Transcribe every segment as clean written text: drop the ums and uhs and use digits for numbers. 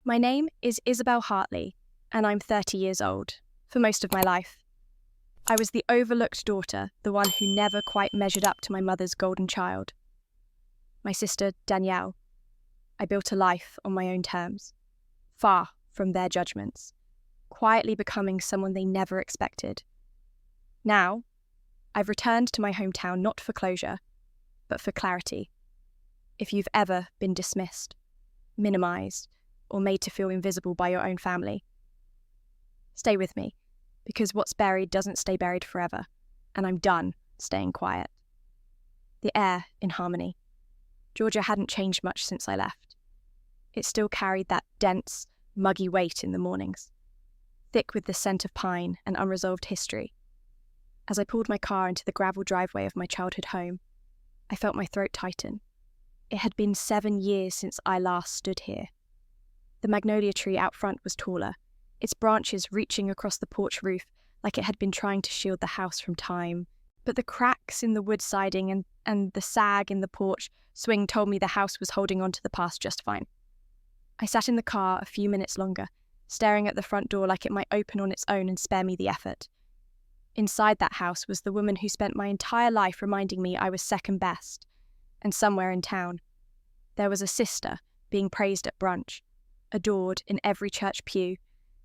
My name is Isabelle Hartley, and I'm 30 years old, for most of my life. I was the overlooked daughter, the one who never quite measured up to my mother's golden child. My sister, Danielle. I built a life on my own terms, far from their judgments, quietly becoming someone they never expected. Now, I've returned to my hometown not for closure, but for clarity. If you've ever been dismissed, minimized, or made to feel invisible by your own family, stay with me, because what's buried doesn't stay buried forever, and I'm done staying quiet. The air in harmony. Georgia hadn't changed much since I left. It still carried that dense, muggy weight in the mornings, thick with the scent of pine and unresolved history. As I pulled my car into the gravel driveway of my childhood home, I felt my throat tighten. It had been 7 years since I last stood here. The magnolia tree out front was taller, its branches reaching across the porch roof like it had been trying to shield the house from time. But the cracks in the wood siding and the sag in the porch swing told me the house was holding on to the past just fine. I sat in the car a few minutes longer, staring at the front door like it might open on its own and spare me the effort. Inside that house was the woman who spent my entire life reminding me I was second best. And somewhere in town, there was a sister being praised at brunch, adored in every church pew,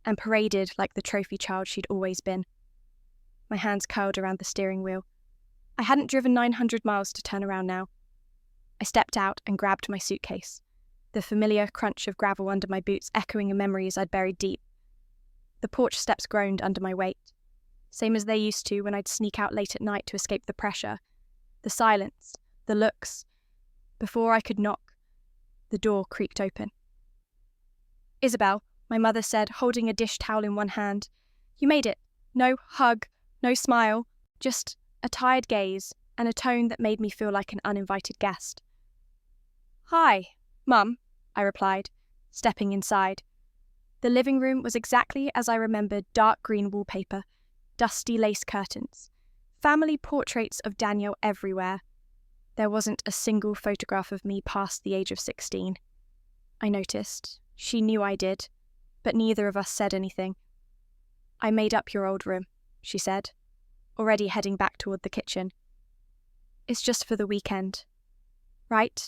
and paraded like the trophy child she'd always been. My hands curled around the steering wheel. I hadn't driven 900 miles to turn around now. I stepped out and grabbed my suitcase, the familiar crunch of gravel under my boots echoing the memories I'd buried deep. The porch steps groaned under my weight, same as they used to when I'd sneak out late at night to escape the pressure, the silence, the looks. Before I could knock, the door creaked open. "Isabelle," my mother said, holding a dish towel in one hand. "You made it. No hug, no smile, just a tired gaze and a tone that made me feel like an uninvited guest." "Hi, Mum," I replied, stepping inside. The living room was exactly as I remembered: dark green wallpaper, dusty lace curtains, family portraits of Danielle everywhere. There wasn't a single photograph of me past the age of 16. I noticed. She knew I did, but neither of us said anything. "I made up your old room," she said, already heading back toward the kitchen. "It's just for the weekend." "Right,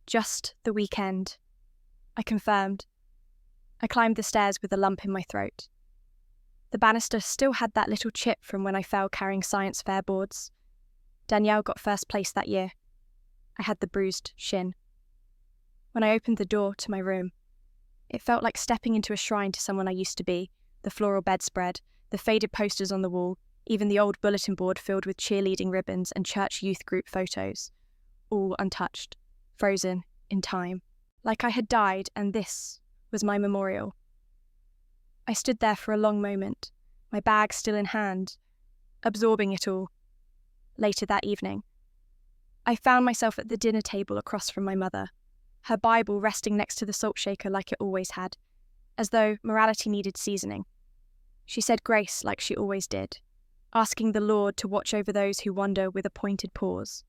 just the weekend," I confirmed. I climbed the stairs with a lump in my throat. The banister still had that little chip from when I fell carrying science fair boards. Danielle got first place that year. I had the bruised shin. When I opened the door to my room, it felt like stepping into a shrine to someone I used to be, the floral bedspread, the faded posters on the wall, even the old bulletin board filled with cheerleading ribbons and church youth group photos, all untouched, frozen in time, like I had died and this was my memorial. I stood there for a long moment, my bag still in hand, absorbing it all. Later that evening, I found myself at the dinner table across from my mother, her Bible resting next to the salt shaker like it always had, as though morality needed seasoning. She said grace like she always did, asking the Lord to watch over those who wander with a pointed pause.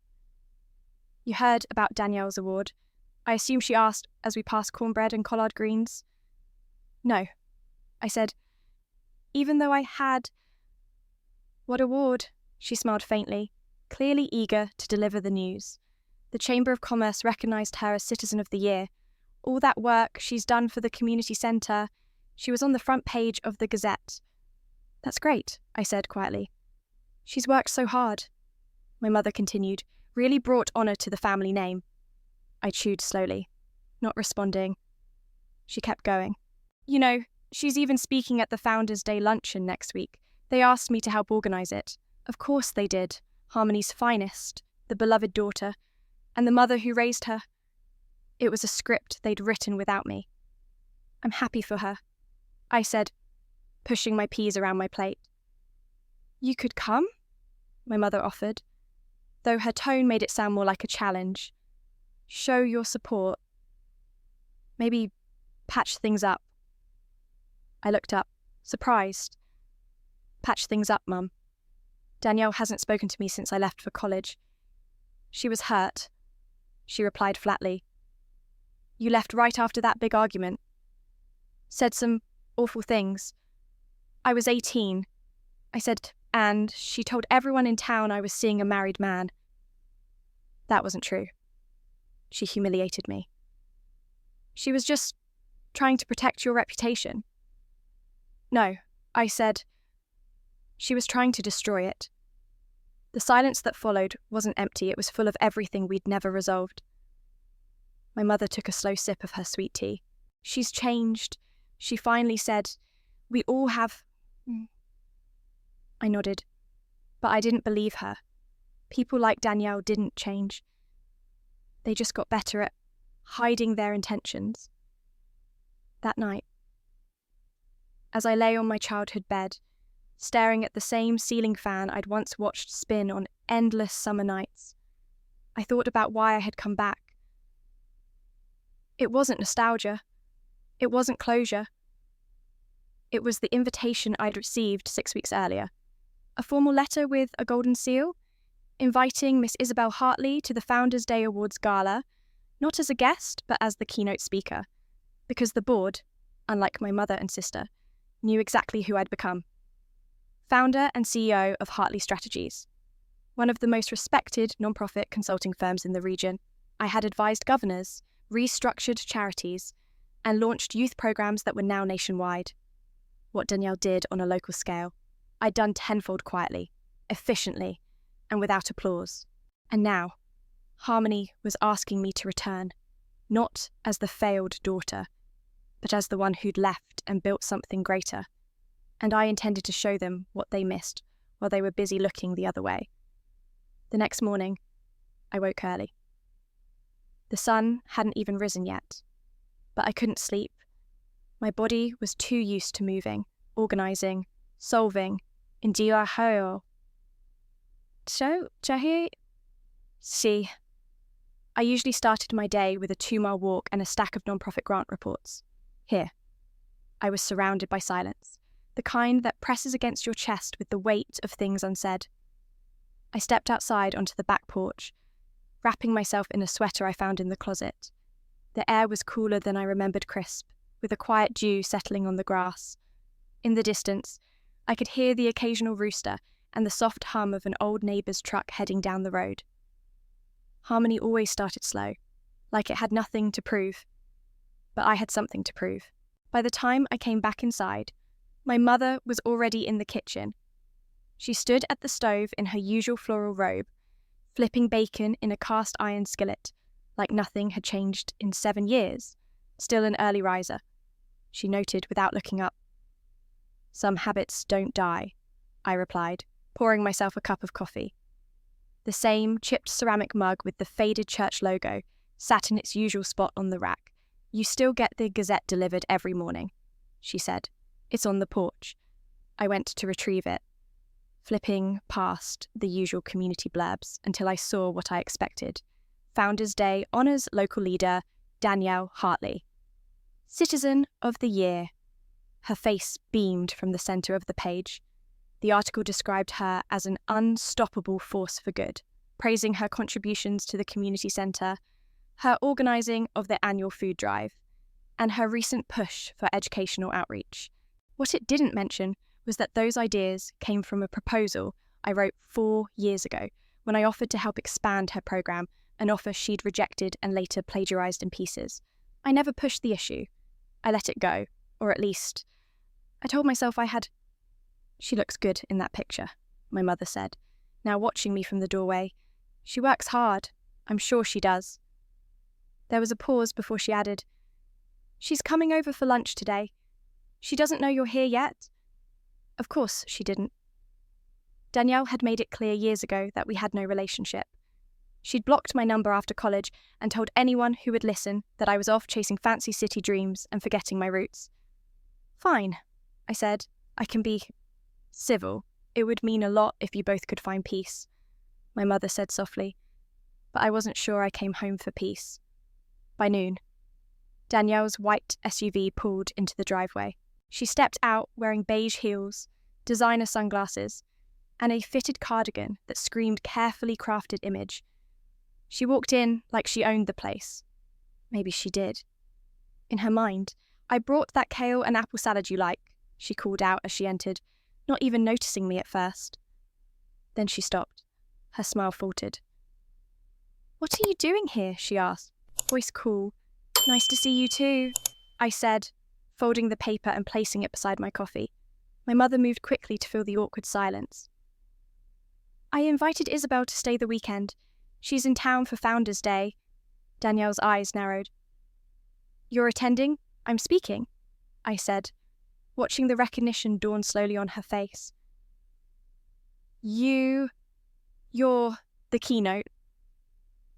"You heard about Danielle's award. I assume she asked as we passed cornbread and collard greens." "No," I said, even though I had. "What award?" She smiled faintly, clearly eager to deliver the news. The Chamber of Commerce recognised her as Citizen of the Year. All that work she's done for the community centre. She was on the front page of the Gazette. "That's great," I said quietly. "She's worked so hard," my mother continued, "really brought honour to the family name." I chewed slowly, not responding. She kept going. "You know, she's even speaking at the Founders' Day luncheon next week. They asked me to help organise it. Of course they did. Harmony's finest, the beloved daughter, and the mother who raised her. It was a script they'd written without me. I'm happy for her," I said, pushing my peas around my plate. "You could come?" my mother offered, though her tone made it sound more like a challenge. "Show your support. Maybe patch things up." I looked up, surprised. "Patch things up, Mum. Danielle hasn't spoken to me since I left for college." "She was hurt," she replied flatly. "You left right after that big argument." said some awful things. I was 18. I said, and she told everyone in town I was seeing a married man. That wasn't true. She humiliated me. She was just trying to protect your reputation. No, I said. She was trying to destroy it. The silence that followed wasn't empty, it was full of everything we'd never resolved. My mother took a slow sip of her sweet tea. She's changed, she finally said. We all have... I nodded, but I didn't believe her. People like Danielle didn't change. They just got better at hiding their intentions. That night, as I lay on my childhood bed, staring at the same ceiling fan I'd once watched spin on endless summer nights, I thought about why I had come back. It wasn't nostalgia. It wasn't closure. It was the invitation I'd received 6 weeks earlier. A formal letter with a golden seal, inviting Miss Isabelle Hartley to the Founders' Day Awards Gala, not as a guest, but as the keynote speaker, because the board, unlike my mother and sister, knew exactly who I'd become. Founder and CEO of Hartley Strategies, one of the most respected non-profit consulting firms in the region. I had advised governors, restructured charities, and launched youth programs that were now nationwide. What Danielle did on a local scale, I'd done tenfold quietly, efficiently, and without applause. And now, Harmony was asking me to return, not as the failed daughter, but as the one who'd left and built something greater. And I intended to show them what they missed while they were busy looking the other way. The next morning, I woke early. The sun hadn't even risen yet, but I couldn't sleep. My body was too used to moving, organising, solving, in diaho. So, Jahi? See. I usually started my day with a 2-mile walk and a stack of non-profit grant reports. Here, I was surrounded by silence, the kind that presses against your chest with the weight of things unsaid. I stepped outside onto the back porch, wrapping myself in a sweater I found in the closet. The air was cooler than I remembered crisp, with a quiet dew settling on the grass. In the distance, I could hear the occasional rooster and the soft hum of an old neighbour's truck heading down the road. Harmony always started slow, like it had nothing to prove. But I had something to prove. By the time I came back inside, my mother was already in the kitchen. She stood at the stove in her usual floral robe, flipping bacon in a cast iron skillet, like nothing had changed in 7 years, still an early riser. She noted without looking up. Some habits don't die, I replied, pouring myself a cup of coffee. The same chipped ceramic mug with the faded church logo sat in its usual spot on the rack. You still get the Gazette delivered every morning, she said. It's on the porch. I went to retrieve it, flipping past the usual community blurbs until I saw what I expected. Founders' Day honours local leader Danielle Hartley. Citizen of the Year. Her face beamed from the centre of the page. The article described her as an unstoppable force for good, praising her contributions to the community centre, her organising of the annual food drive, and her recent push for educational outreach. What it didn't mention was that those ideas came from a proposal I wrote 4 years ago when I offered to help expand her programme, an offer she'd rejected and later plagiarised in pieces. I never pushed the issue. I let it go, or at least, I told myself I had... She looks good in that picture, my mother said, now watching me from the doorway. She works hard. I'm sure she does. There was a pause before she added, She's coming over for lunch today. She doesn't know you're here yet. Of course she didn't. Danielle had made it clear years ago that we had no relationship. She'd blocked my number after college and told anyone who would listen that I was off chasing fancy city dreams and forgetting my roots. Fine, I said. I can be civil. It would mean a lot if you both could find peace, my mother said softly. But I wasn't sure I came home for peace. By noon, Danielle's white SUV pulled into the driveway. She stepped out wearing beige heels, designer sunglasses, and a fitted cardigan that screamed carefully crafted image. She walked in like she owned the place. Maybe she did. In her mind, I brought that kale and apple salad you like, she called out as she entered, not even noticing me at first. Then she stopped. Her smile faltered. What are you doing here? She asked, voice cool. Nice to see you too, I said, folding the paper and placing it beside my coffee. My mother moved quickly to fill the awkward silence. I invited Isabelle to stay the weekend. She's in town for Founders' Day. Danielle's eyes narrowed. You're attending? I'm speaking, I said, watching the recognition dawn slowly on her face. You're the keynote.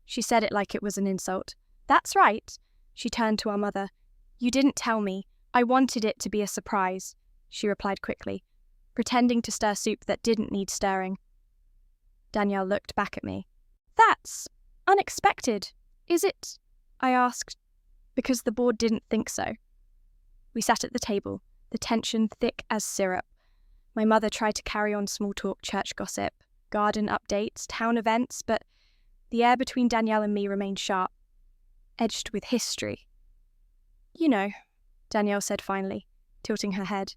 She said it like it was an insult. That's right, she turned to our mother. You didn't tell me. I wanted it to be a surprise, she replied quickly, pretending to stir soup that didn't need stirring. Danielle looked back at me. That's unexpected, is it? I asked, because the board didn't think so. We sat at the table, the tension thick as syrup. My mother tried to carry on small talk, church gossip, garden updates, town events, but the air between Danielle and me remained sharp, edged with history. You know, Danielle said finally, tilting her head.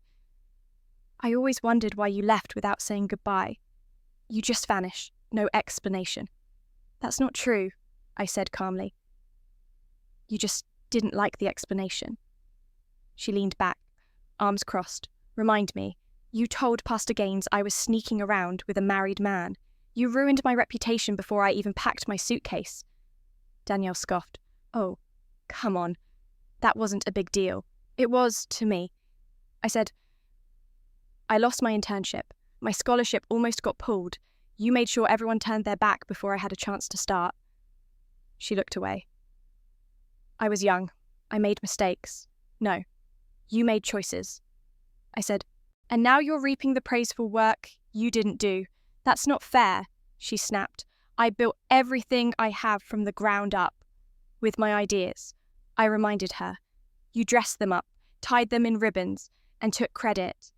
I always wondered why you left without saying goodbye. You just vanished, no explanation. That's not true, I said calmly. You just didn't like the explanation. She leaned back, arms crossed. Remind me, you told Pastor Gaines I was sneaking around with a married man. You ruined my reputation before I even packed my suitcase. Danielle scoffed. Oh, come on. That wasn't a big deal. It was to me. I said, I lost my internship. My scholarship almost got pulled. You made sure everyone turned their back before I had a chance to start. She looked away. I was young. I made mistakes. No, you made choices. I said, and now you're reaping the praise for work you didn't do. That's not fair, she snapped. I built everything I have from the ground up. With my ideas, I reminded her. You dressed them up, tied them in ribbons, and took credit.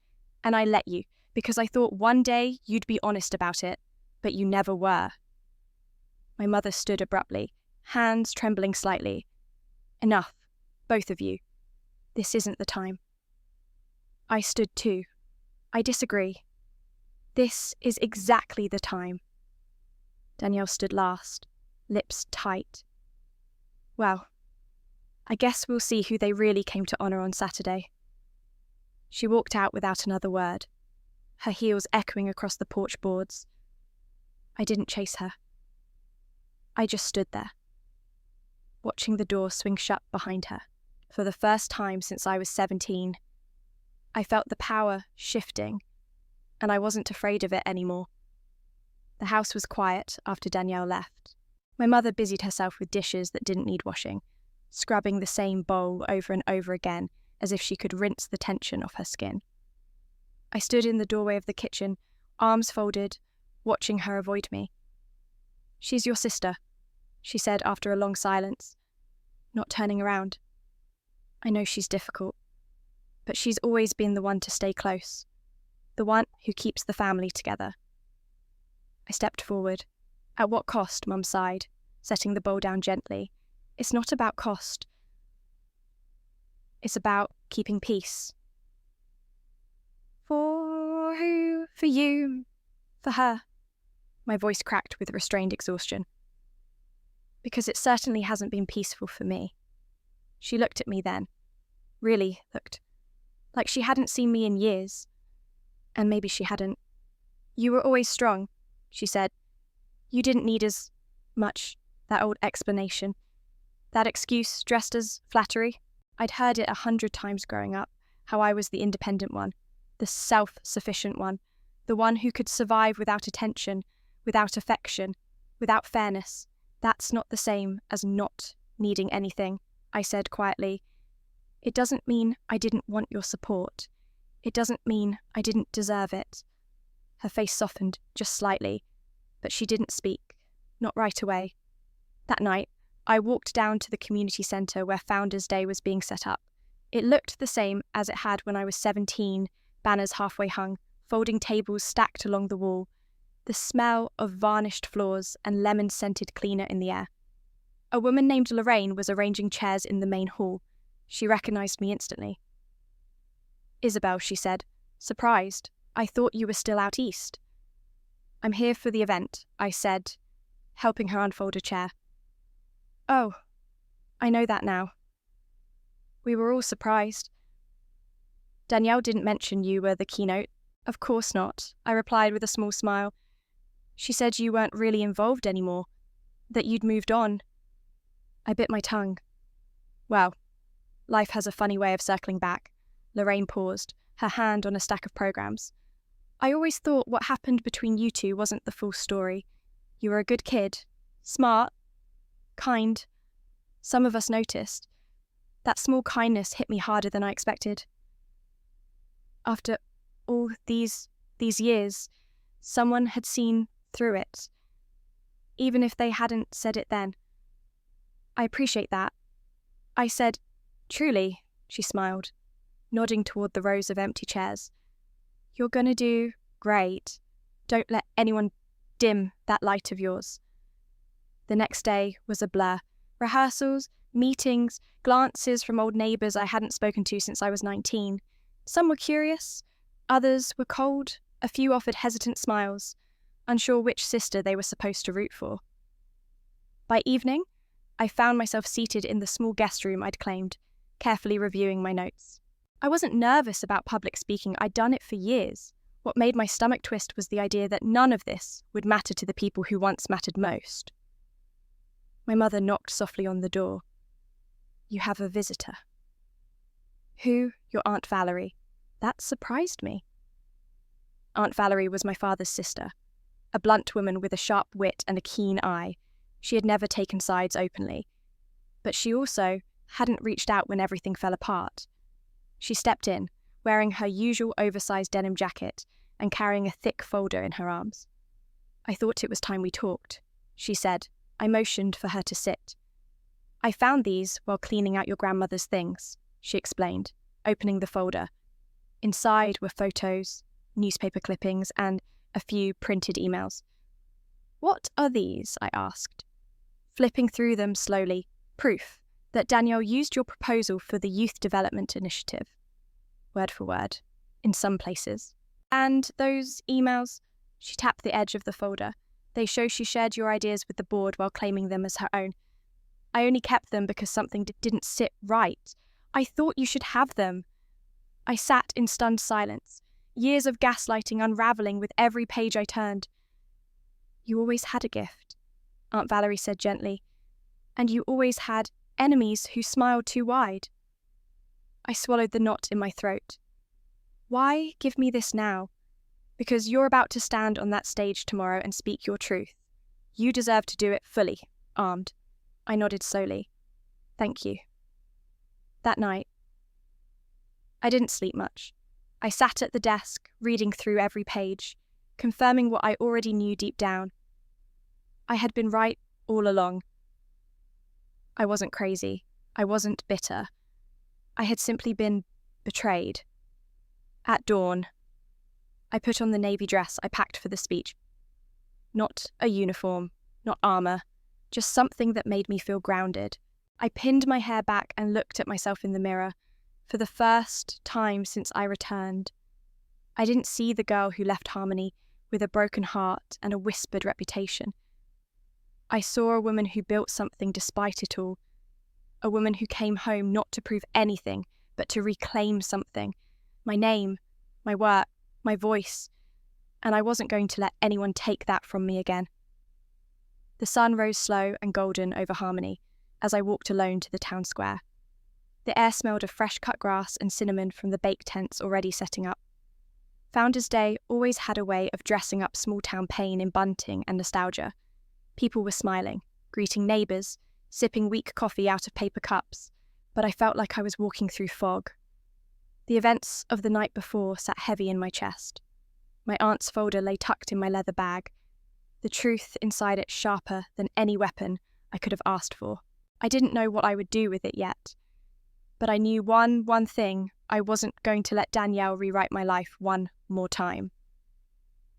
And I let you, because I thought one day you'd be honest about it, but you never were. My mother stood abruptly, hands trembling slightly. Enough, both of you. This isn't the time. I stood too. I disagree. This is exactly the time. Danielle stood last, lips tight. Well, I guess we'll see who they really came to honour on Saturday. She walked out without another word, her heels echoing across the porch boards. I didn't chase her. I just stood there, watching the door swing shut behind her. For the first time since I was 17, I felt the power shifting, and I wasn't afraid of it anymore. The house was quiet after Danielle left. My mother busied herself with dishes that didn't need washing, scrubbing the same bowl over and over again as if she could rinse the tension off her skin. I stood in the doorway of the kitchen, arms folded, watching her avoid me. She's your sister, she said after a long silence, not turning around. I know she's difficult, but she's always been the one to stay close, the one who keeps the family together. I stepped forward. At what cost, Mum sighed, setting the bowl down gently. It's not about cost. It's about keeping peace. For who? For you. For her. My voice cracked with restrained exhaustion. Because it certainly hasn't been peaceful for me. She looked at me then. Really looked. Like she hadn't seen me in years. And maybe she hadn't. You were always strong, she said. You didn't need as much, that old explanation. That excuse dressed as flattery. I'd heard it 100 times growing up, how I was the independent one, the self-sufficient one, the one who could survive without attention, without affection, without fairness. That's not the same as not needing anything, I said quietly. It doesn't mean I didn't want your support. It doesn't mean I didn't deserve it. Her face softened just slightly, but she didn't speak, not right away. That night, I walked down to the community centre where Founders' Day was being set up. It looked the same as it had when I was 17, banners halfway hung, folding tables stacked along the wall, the smell of varnished floors and lemon-scented cleaner in the air. A woman named Lorraine was arranging chairs in the main hall, She recognized me instantly. "Isabelle," she said, surprised. "I thought you were still out east." "I'm here for the event," I said, helping her unfold a chair. "Oh, I know that now." We were all surprised. "Danielle didn't mention you were the keynote." "Of course not," I replied with a small smile. "She said you weren't really involved anymore, that you'd moved on." I bit my tongue. "Well, life has a funny way of circling back." Lorraine paused, her hand on a stack of programs. "I always thought what happened between you two wasn't the full story. You were a good kid, smart, kind. Some of us noticed. That small kindness hit me harder than I expected. After all these years, someone had seen through it, even if they hadn't said it then. I appreciate that." I said, "Truly," she smiled, nodding toward the rows of empty chairs. "You're gonna do great. Don't let anyone dim that light of yours." The next day was a blur. Rehearsals, meetings, glances from old neighbours I hadn't spoken to since I was 19. Some were curious, others were cold, a few offered hesitant smiles, unsure which sister they were supposed to root for. By evening, I found myself seated in the small guest room I'd claimed, carefully reviewing my notes. I wasn't nervous about public speaking, I'd done it for years. What made my stomach twist was the idea that none of this would matter to the people who once mattered most. My mother knocked softly on the door. "You have a visitor." "Who?" "Your Aunt Valerie." That surprised me. Aunt Valerie was my father's sister, a blunt woman with a sharp wit and a keen eye. She had never taken sides openly, but she also hadn't reached out when everything fell apart. She stepped in, wearing her usual oversized denim jacket and carrying a thick folder in her arms. "I thought it was time we talked," she said. I motioned for her to sit. "I found these while cleaning out your grandmother's things," she explained, opening the folder. Inside were photos, newspaper clippings, and a few printed emails. "What are these?" I asked, flipping through them slowly. "Proof that Danielle used your proposal for the Youth Development Initiative. Word for word, in some places. And those emails," she tapped the edge of the folder. "They show she shared your ideas with the board while claiming them as her own. I only kept them because something didn't sit right. I thought you should have them." I sat in stunned silence, years of gaslighting unraveling with every page I turned. "You always had a gift," Aunt Valerie said gently, "and you always had enemies who smiled too wide." I swallowed the knot in my throat. "Why give me this now? Because you're about to stand on that stage tomorrow and speak your truth. You deserve to do it fully, armed." I nodded slowly. "Thank you." That night, I didn't sleep much. I sat at the desk, reading through every page, confirming what I already knew deep down. I had been right all along. I wasn't crazy. I wasn't bitter. I had simply been betrayed. At dawn, I put on the navy dress I packed for the speech. Not a uniform, not armor, just something that made me feel grounded. I pinned my hair back and looked at myself in the mirror. For the first time since I returned, I didn't see the girl who left Harmony with a broken heart and a whispered reputation. I saw a woman who built something despite it all. A woman who came home not to prove anything, but to reclaim something. My name, my work, my voice. And I wasn't going to let anyone take that from me again. The sun rose slow and golden over Harmony as I walked alone to the town square. The air smelled of fresh cut grass and cinnamon from the bake tents already setting up. Founders' Day always had a way of dressing up small-town pain in bunting and nostalgia. People were smiling, greeting neighbours, sipping weak coffee out of paper cups, but I felt like I was walking through fog. The events of the night before sat heavy in my chest. My aunt's folder lay tucked in my leather bag, the truth inside it sharper than any weapon I could have asked for. I didn't know what I would do with it yet, but I knew one thing: I wasn't going to let Danielle rewrite my life one more time.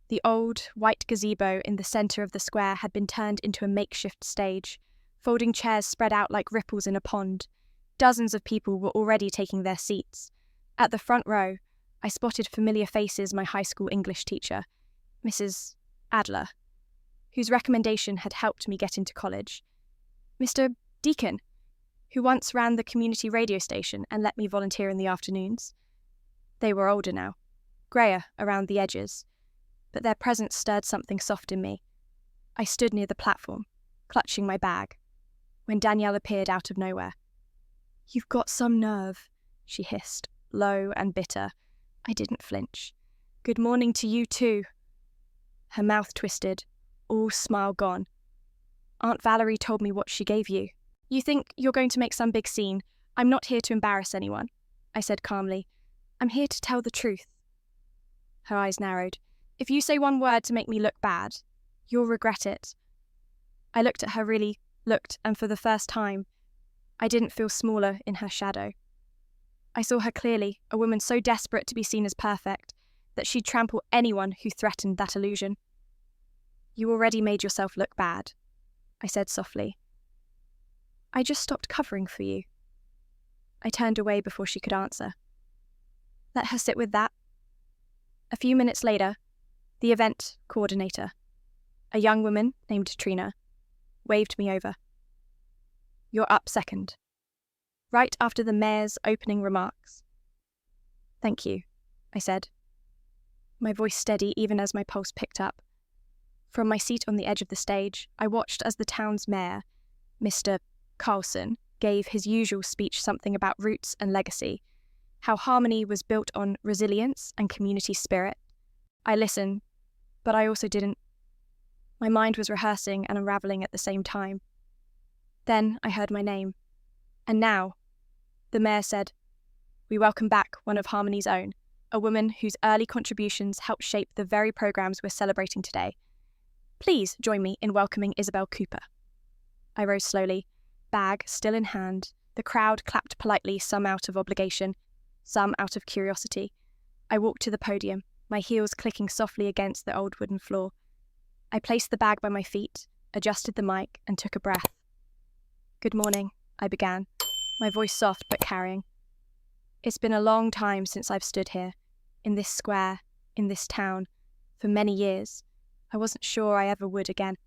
The old, white gazebo in the centre of the square had been turned into a makeshift stage, folding chairs spread out like ripples in a pond. Dozens of people were already taking their seats. At the front row, I spotted familiar faces: my high school English teacher, Mrs. Adler, whose recommendation had helped me get into college, Mr. Deacon, who once ran the community radio station and let me volunteer in the afternoons. They were older now, greyer around the edges, but their presence stirred something soft in me. I stood near the platform, clutching my bag, when Danielle appeared out of nowhere. "You've got some nerve," she hissed, low and bitter. I didn't flinch. "Good morning to you too." Her mouth twisted, all smile gone. "Aunt Valerie told me what she gave you. You think you're going to make some big scene. I'm not here to embarrass anyone," I said calmly. "I'm here to tell the truth." Her eyes narrowed. "If you say one word to make me look bad, you'll regret it." I looked at her, really looked, and for the first time, I didn't feel smaller in her shadow. I saw her clearly, a woman so desperate to be seen as perfect that she'd trample anyone who threatened that illusion. "You already made yourself look bad," I said softly. "I just stopped covering for you." I turned away before she could answer. Let her sit with that. A few minutes later, the event coordinator, a young woman named Trina, waved me over. "You're up second," right after the mayor's opening remarks. "Thank you," I said, my voice steady even as my pulse picked up. From my seat on the edge of the stage, I watched as the town's mayor, Mr. Carlson, gave his usual speech, something about roots and legacy, how Harmony was built on resilience and community spirit. I listened, but I also didn't. My mind was rehearsing and unraveling at the same time. Then I heard my name. "And now," the mayor said, "we welcome back one of Harmony's own, a woman whose early contributions helped shape the very programs we're celebrating today. Please join me in welcoming Isabelle Cooper." I rose slowly, bag still in hand. The crowd clapped politely, some out of obligation, some out of curiosity. I walked to the podium, my heels clicking softly against the old wooden floor. I placed the bag by my feet, adjusted the mic, and took a breath. "Good morning," I began, my voice soft but carrying. "It's been a long time since I've stood here, in this square, in this town, for many years. I wasn't sure I ever would again."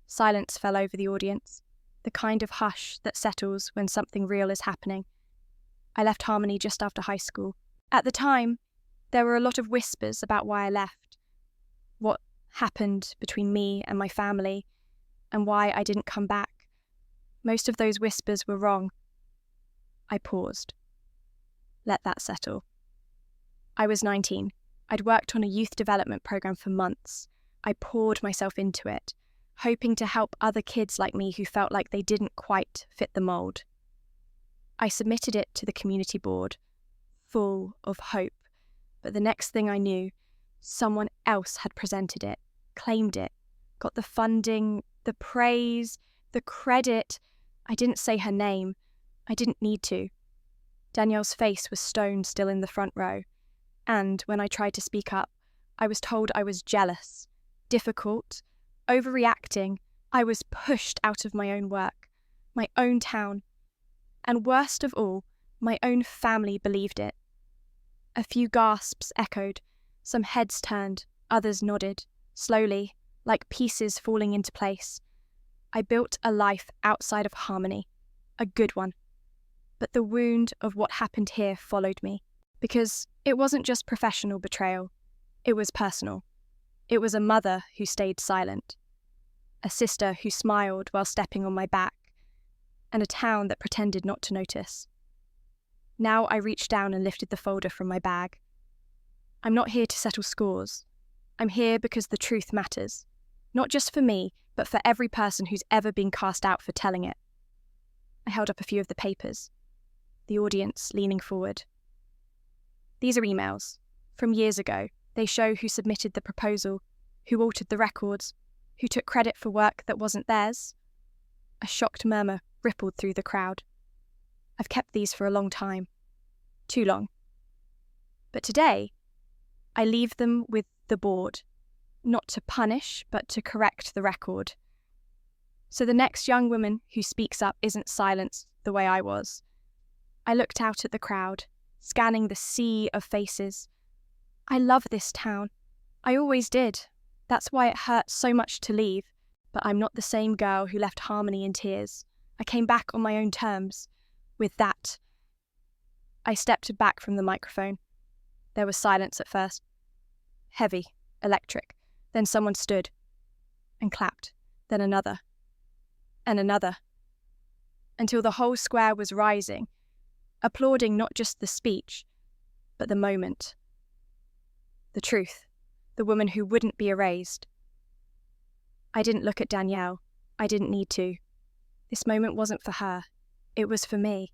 Silence fell over the audience, the kind of hush that settles when something real is happening. I left Harmony just after high school. At the time, there were a lot of whispers about why I left, what happened between me and my family, and why I didn't come back. Most of those whispers were wrong. I paused. Let that settle. I was 19. I'd worked on a youth development program for months. I poured myself into it, hoping to help other kids like me who felt like they didn't quite fit the mold. I submitted it to the community board, full of hope, but the next thing I knew, someone else had presented it, claimed it, got the funding, the praise, the credit. I didn't say her name. I didn't need to. Danielle's face was stone still in the front row, and when I tried to speak up, I was told I was jealous, difficult, overreacting. I was pushed out of my own work, my own town, and worst of all, my own family believed it. A few gasps echoed, some heads turned, others nodded, slowly, like pieces falling into place. I built a life outside of Harmony, a good one. But the wound of what happened here followed me, because it wasn't just professional betrayal, it was personal. It was a mother who stayed silent, a sister who smiled while stepping on my back, and a town that pretended not to notice. Now I reached down and lifted the folder from my bag. I'm not here to settle scores. I'm here because the truth matters, not just for me, but for every person who's ever been cast out for telling it. I held up a few of the papers, the audience leaning forward. These are emails from years ago. They show who submitted the proposal, who altered the records, who took credit for work that wasn't theirs. A shocked murmur rippled through the crowd. I've kept these for a long time. Too long. But today, I leave them with the board, not to punish, but to correct the record. So the next young woman who speaks up isn't silenced the way I was. I looked out at the crowd, scanning the sea of faces. I love this town. I always did. That's why it hurt so much to leave. But I'm not the same girl who left Harmony in tears. I came back on my own terms. With that, I stepped back from the microphone. There was silence at first. Heavy, electric. Then someone stood and clapped. Then another. And another. Until the whole square was rising, applauding not just the speech, but the moment. The truth. The woman who wouldn't be erased. I didn't look at Danielle. I didn't need to. This moment wasn't for her. It was for me.